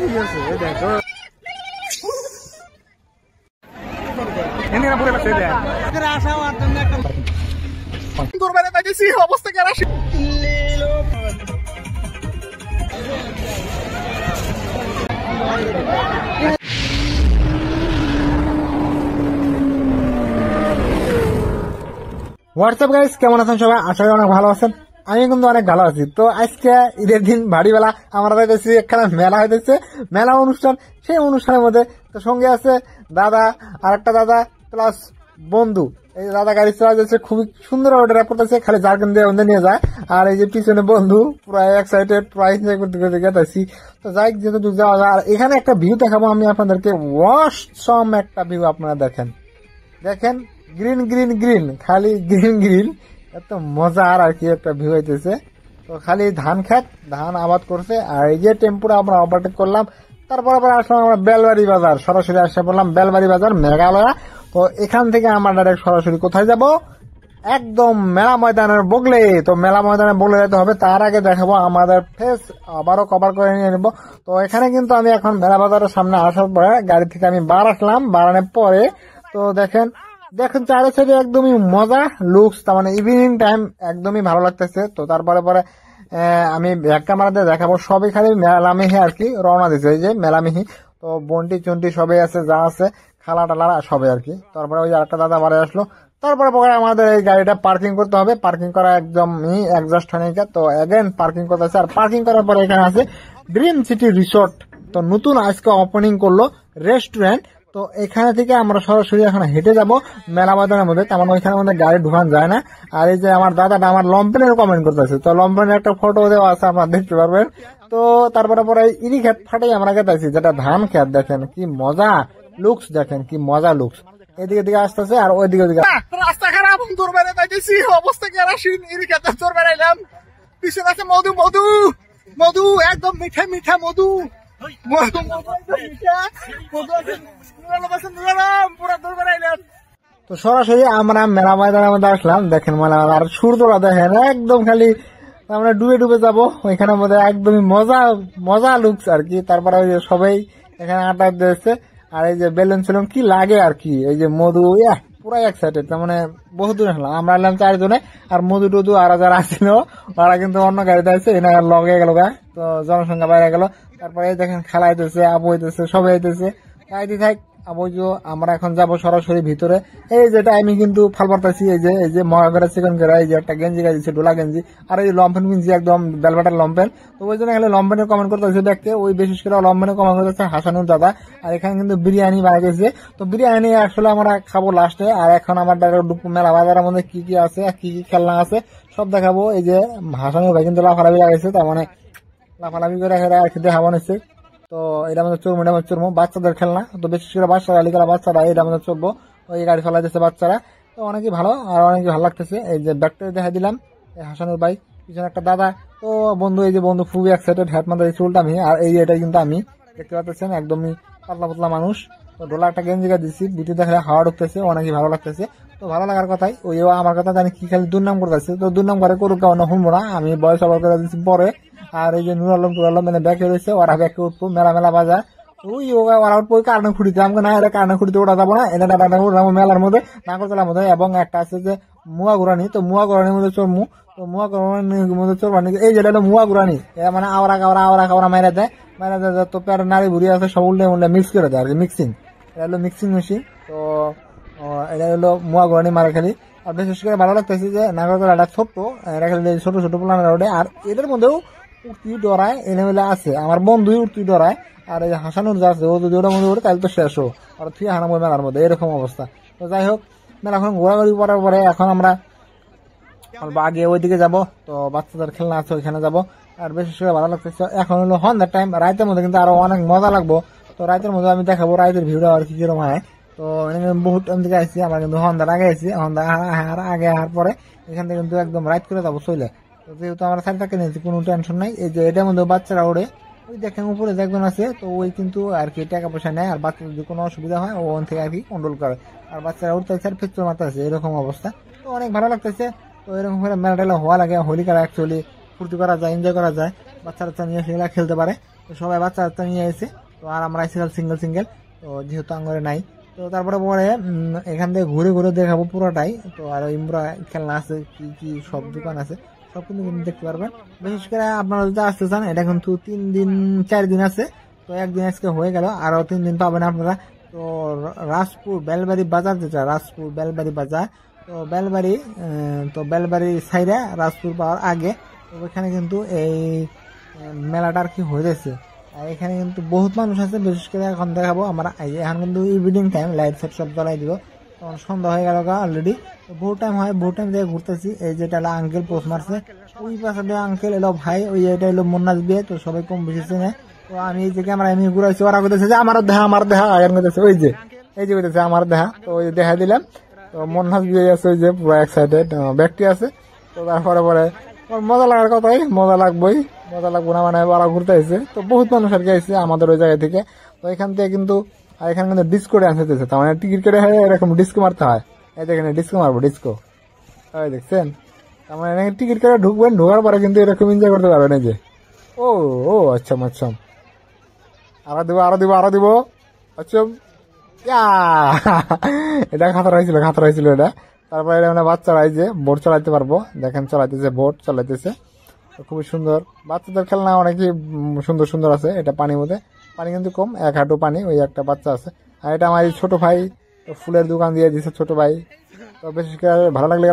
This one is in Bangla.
ঠিক আছে দেখো এনে পুরো লাগছে দেখ আসা আর জন্য একটা দূরবারে তাইছি অবস্থা কি আর আসে হোয়াটসঅ্যাপ গাইস, কেমন আছেন সবাই? আশা করি অনেক ভালো আছেন। আমি কিন্তু অনেক ভালো আছি। তো আজকে ঈদের দিন বাড়িবেলা আমরা যাইতেছি এখানে মেলা হইতেছে, মেলা অনুষ্ঠান। সেই অনুষ্ঠানের মধ্যে তো সঙ্গে আছে দাদা, আর একটা দাদা প্লাস বন্ধু। এই দাদা গাড়ি চালা যাচ্ছে, খুবই সুন্দর অর্ডার করতেছে, খালি জার্কিন দিয়ে ওদের নিয়ে যায়। আর এই যে পিছনে বন্ধু প্রায় এক্সাইটেড, প্রায় এনজয় করতে করতে গেতেছি। তো যাই যেহেতু যাওয়া যায়। আর এখানে একটা ভিউ দেখাবো আমি আপনাদেরকে, ওয়াসম একটা ভিউ। আপনারা দেখেন দেখেন, গ্রিন গ্রিন গ্রিন, খালি গ্রিন গ্রিন, এত মজার আর কি একটা ভিউ হইতেছে। তো খালি ধান খেত, ধান আবাদ করছে। আর এই যে টেম্পুরা আমরা ওভারটেক করলাম, তারপর আবার আসলাম আমরা বেলবাড়ি বাজার, সরাসরি আসে পড়লাম বেলবাড়ি বাজার মেঘালয়া। তো এখান থেকে আমরা ডাইরেক্ট সরাসরি কোথায় যাব? একদম মেলা ময়দানের বগলে। তো মেলা ময়দানের বগলে যেতে হবে। তার আগে দেখাবো আমাদের ফেস, আবারও কভার করে নিয়ে নেবো। তো এখানে কিন্তু আমি এখন মেলা বাজারের সামনে আসার পরে গাড়ি থেকে আমি বার আসলাম, বাড়ানোর পরে তো দেখেন চারি সাইডে একদমই মজা লুকস, তার মানে ইভিনিং টাইম একদমই ভালো লাগতেছে। তো তারপরে পরে আমি ব্যাক ক্যামেরাতে দেখাবো, সবই খালি মেলামেহি আর কি রওনা দিচ্ছে। এই যে মেলামেহি, তো বন্টি চন্টি সবাই আছে, যা আছে খালা টালা সবাই আর কি। তারপরে ওই আরেকটা দাদা বাড়ি আসলো। তারপরে পরে আমাদের এই গাড়িটা পার্কিং করতে হবে। পার্কিং করা একদমই অ্যাডজাস্ট হয়নি, তো এগেন পার্কিং করতে আছে। আর পার্কিং করার পরে এখানে আছে ড্রিম সিটি রিসোর্ট। তো নতুন আজকে ওপেনিং করলো রেস্টুরেন্ট। তো এখানে থেকে আমরা সরাসরি এখন হেঁটে যাব মেলা ময়দানের মধ্যে, তেমন ওইখানে মধ্যে গাড়ি ঢুকান যায় না। আর এই যে আমার দাদাটা আমার লম্পেনের কমেন্ট করতেছে, তো লম্পেনের একটা ফটো দেওয়া আছে, আপনারা দেখতে পারবেন। তো তারপরে পরে ইরি ক্ষেত ফাটাই আমরা গেতেছি, যেটা ধান ক্ষেত। দেখেন কি মজা লুকস, দেখেন কি মজা লুকস। এদিকে দিকে আসতেছে আর ওইদিকে দিকে রাস্তা খারাপ, দূর বেড়ে যাইতেছি, অবস্থা কি আর আসেন। ইরি ক্ষেতে দূর বেড়াইলাম, পিছনে আছে মধু মধু মধু, একদম মিঠা মিঠা মধু। তো সরাসরি আমরা মেলা ময়দানের মধ্যে আসলাম। দেখেন মেলা, আর সূর্যটা দেখেন একদম খালি আমরা ডুবে ডুবে যাবো ওইখানের মধ্যে, একদমই মজা মজা লুকস আর কি। তারপরে ওই যে সবাই এখানে আড্ডা দিয়েছে। আর এই যে বেলুন সেলুন কি লাগে আর কি, এই যে মধু পুরাই এক্সাইটেড। তার মানে বহুদূর আসলাম, আমরা এলাম 4 জনে। আর মধু টধু আর যারা আসছিল ওরা কিন্তু অন্য গাড়িতে আসছে, এনার লগে গেল গা। তো জনসংখ্যা বাইরে গেল। তারপরে এই দেখেন খেলা হইতেছে, আবু হইতেছে, সবাই হইতেছে। আইডি থাক আবু, আমরা এখন যাবো সরাসরি ভিতরে। এই যেটা আমি কিন্তু ফাল পারতেছি, এই যে মহাগড়া চিকেন করা, এই যে একটা গেঞ্জি গাইছে ডোলা গেঞ্জি, আর এই লম্পেন কিনছি একদম বেলবাটার লম্পেন। তো ওই জন্য খালি লম্পেনের কমেন্ট করতেছে দেখতে, ওই বিশেষ করে লম্পেনের কমেন্ট করতেছে হাসানুর দাদা। আর এখানে কিন্তু বিরিয়ানি বানাইছে। তো বিরিয়ানি আসলে আমরা খাবো লাস্টে। আর এখন আমার ডাইরেক্ট মেলা বাজারের মধ্যে কি কি আছে, কি কি খেলনা আছে সব দেখাবো। এই যে হাসানুর ভাই কিন্তু লাফালাফি লাগাইছে, তার মানে লাফালাফি করে আর কি দেখাবো নিচ্ছে। তো এটা আমাদের চর্মো, এটা আমাদের চর্মো, বাচ্চাদের খেলনা। তো বিশেষ করে বাচ্চারা, লিখালা বাচ্চারা এটা আমাদের চলবো। ওই গাড়ি ফেলা যাচ্ছে বাচ্চারা, তো অনেকই ভালো আর অনেকই ভালো লাগতেছে। এই যে ব্যাগটা দেখা দিলাম, হাসানুর বাইক, পিছনে একটা দাদা। তো বন্ধু, এই যে বন্ধু খুবই এক্সাইটেড, হ্যাট মাথা চুলটা আমি। আর এই এটা কিন্তু আমি দেখতে পাচ্ছেন একদমই পাতলা পাতলা মানুষ। তো ডোলা একটা গেঞ্জি দিচ্ছি, বুটি দেখলে হাওয়া ঢুকতেছে, অনেকই ভালো লাগতেছে। তো ভালো লাগার কথাই ওই আমার কথা জানি কি খালি দুর্নাম করতেছে। তো দুর্নাম করে করুক, কারণ শুনবো না, আমি বয়স আবার করে দিচ্ছি পরে। আর এই যে নুর আলম টুর আলম মানে ব্যাকে রয়েছে, ওরা ব্যাকে উঠবো মেলা মেলা বাজার। ওই ওরা উঠবো ওই কারণে খুঁড়িতে, আমাকে না এটা কারণে খুঁড়িতে ওটা যাবো না, এটা যাবো মেলার মধ্যে, নাগরতলার মধ্যে। এবং একটা আছে যে মুয়া গুরানি, তো মুয়া গুরানির মধ্যে চড়মু। তো মুয়া গুরানির মধ্যে চড়বানি, এই যেটা হলো মুয়া গুরানি, মানে আওরা খাওয়া মাইরা দেয়। তো প্যার নারী ভুড়ি আছে সব উল্টে উল্টে মিক্স করে দেয় আর কি, মিক্সিং। এটা হলো মিক্সিং মেশিন। তো এটা হলো মুয়া গুরানি মারাখালি। আর বিশেষ করে ভালো লাগতেছে যে নাগরতলাটা ছোট্ট, এরা খালি ছোট ছোট প্লানের রোডে। আর এদের মধ্যেও উঠতি ডরায় এনে মেলে আছে, আমার বন্ধুই উঠতি ডরায়। আর এই হাসানুর যা আছে, ও যদি ওটার মধ্যে ওঠে তাহলে তো শেষ হোক, আর তুই হানাবো মেলার মধ্যে, এরকম অবস্থা। তো যাই হোক, মেলা এখন ঘোরাঘুরি করার পরে এখন আমরা আগে ওইদিকে যাবো। তো বাচ্চাদের খেলনা আছে ওইখানে যাবো। আর বিশেষ করে ভালো লাগতেছে, এখন হলো সন্ধ্যার টাইম, রাতের মধ্যে কিন্তু আরো অনেক মজা লাগবো। তো রাতের মধ্যে আমি দেখাবো রাতের ভিউটা আর কি কিরকম হয়। তো বহুত টাইম থেকে আসছি আমরা, কিন্তু সন্ধ্যার আগে আসছি, সন্ধ্যা আগে আসার পরে এখান থেকে কিন্তু একদম রাইড করে যাবো চলে। তো যেহেতু আমরা সাইড থেকে নিয়েছি, কোনো টেনশন নাই। এই যে এটার মধ্যে বাচ্চারা ওড়ে, ওই দেখেন উপরে একজন আছে, তো ওই কিন্তু আর কি টাকা পয়সা নেয়। আর বাচ্চাদের যদি কোনো অসুবিধা হয় ও ওখান থেকে আর কি কন্ট্রোল করে। আর বাচ্চারা উঠতে আর ফিচর মারতেছে, এরকম অবস্থা। তো অনেক ভালো লাগতেছে। তো এরকম করে মেলা টেলা হওয়া লাগে, হোলি খেলা অ্যাকচুয়ালি ফুর্তি করা যায়, এনজয় করা যায়, বাচ্চারা নিয়ে সেগুলা খেলতে পারে। তো তো সবাই বাচ্চা বাচ্চা নিয়ে এসে, তো আর আমরা আইসি সিঙ্গেল সিঙ্গেল, তো যেহেতু আঙ্গরে নাই। তো তারপরে পরে এখান থেকে ঘুরে ঘুরে দেখাবো পুরোটাই। তো আর ইমরা খেলনা আছে, কি কি সব দোকান আছে সব কিন্তু দেখতে পারবেন। বিশেষ করে আপনারা যদি আসতে চান, এটা কিন্তু 3 দিন 4 দিন আছে। তো একদিন আজকে হয়ে গেল, আরো 3 দিন পাবেন আপনারা। তো রাজপুর বেলবাড়ি বাজার, যেটা রাজপুর বেলবাড়ি বাজার, তো বেলবাড়ি সাইডে রাজপুর পাওয়ার আগে, তো ওইখানে কিন্তু এই মেলাটা আর কি হয়েছে। আর এখানে কিন্তু বহুত মানুষ আছে। বিশেষ করে এখন দেখাবো আমরা, এখন কিন্তু ইভিনিং টাইম, লাইট সেট সব জ্বলাই দিব। তখন সন্ধ্যা হয়ে গেল অলরেডি। তো বহু টাইম হয়, বহু টাইম থেকে ঘুরতেছি। এই যেটা আঙ্কেল পোস্ট মারছে, ওই পাশে আঙ্কেল এলো ভাই, ওই এটা এলো মন্নাজ বিয়ে। তো সবাই কম বেশি চেনে। তো আমি এই যে ক্যামেরা এমনি ঘুরাইছি, ওরা বলতেছে যে আমার দেখা আগান করতেছে, ওই যে এই যে বলতেছে আমার দেখা। তো ওই দেখা দিলাম। তো মন্নাজ বিয়ে আছে, ওই যে পুরো এক্সাইটেড ব্যক্তি আছে। তো তারপরে পরে মজা লাগার কথাই, মজা লাগবোই, মজা লাগবো না মানে, ওরা ঘুরতে আসছে। তো বহুত মানুষ আর কি আসছে আমাদের ওই জায়গা থেকে। তো এখান থেকে কিন্তু, আর এখানে কিন্তু ডিস্কো ড্যান্স হতেছে, তার মানে টিকিট কেটে এরকম ডিস্কো মারতে হয়। এই দেখেন ডিস্কো মারবো, ডিস্কো, ওই দেখছেন। তার মানে টিকিট কেটে ঢুকবেন, ঢোকার পরে কিন্তু এরকম এনজয় করতে পারবেন। এই যে ও ও আচ্ছা আচ্ছা, আরো দিব আচ্ছা। এটা খাতরা হয়েছিল এটা। তারপরে এটা মানে বাচ্চারা এই যে বোট চালাইতে পারবো, দেখেন চালাইতেছে, বোট চালাইতেছে। খুবই সুন্দর বাচ্চাদের খেলনা, অনেকই সুন্দর সুন্দর আছে। এটা পানির মধ্যে, পানি কিন্তু কম, 1 হাঁটু পানি, ওই একটা বাচ্চা আছে। আর এটা আমার ছোট ভাই, ফুলের দোকান দিয়ে দিছে ছোট ভাই। তো বিশেষ করে ভালো লাগলে